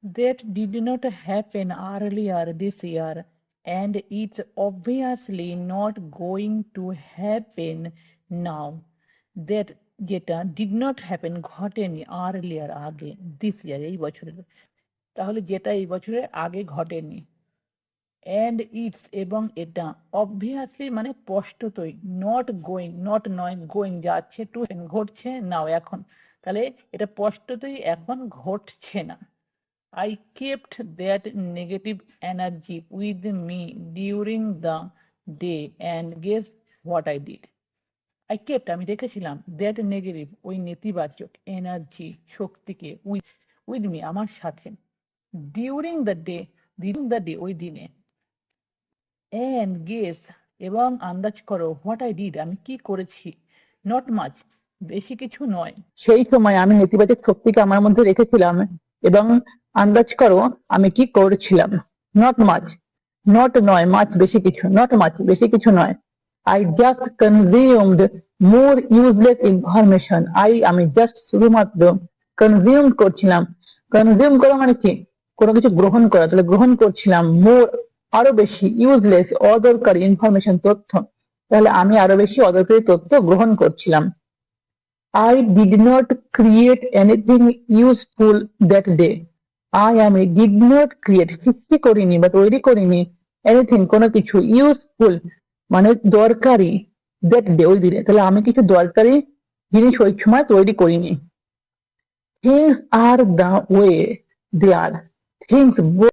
That did not happen earlier this year, and it's obviously not going to happen now. That যেটা did not happen ঘটেনি earlier আগে this year এই বছরের, তাহলে যেটা এই বছরের আগে ঘটেনি। and it's এবং এটা obviously মানে স্পষ্টতই, not going not নয়, going যাচ্ছে, to ঘটছে নাও এখন, তাহলে এটা স্পষ্টতই এখন ঘটছে না। I kept that negative energy with me during the day and guess what I did? I kept আমি রেখেছিলাম that negative ওই নেতিবাচক এনার্জি শক্তিকে with me আমার সাথে during the day ওই দিনে and guess এবং আন্দাজ করো what I did আমি কি করেছি, not much বেশি কিছু নয়। সেই সময় আমি নেতিবাচক শক্তিকে আমার মধ্যে রেখেছিলাম এবং আন্দাজ করো আমি কি করেছিলাম। not much, not নয়, much বেশি কিছু, not much বেশি কিছু নয়। I just consumed more useless information. আমি just শুধুমাত্র consume করছিলাম। consume করা মানে কি, কোনো কিছু গ্রহণ করা, তাহলে গ্রহণ করছিলাম more আরো বেশি, useless অদরকারি ইনফরমেশন তথ্য, তাহলে আমি আরো বেশি অদরকারি তথ্য গ্রহণ করছিলাম। I did not create anything useful that day. আমি did not create সৃষ্টি করিনি বা তৈরি করিনি anything কোনো কিছু useful মানে দরকারি that day ওই দিনে, তাহলে আমি কিছু দরকারি জিনিস ওই সময় তৈরি করিনি। Things are the way they are. Things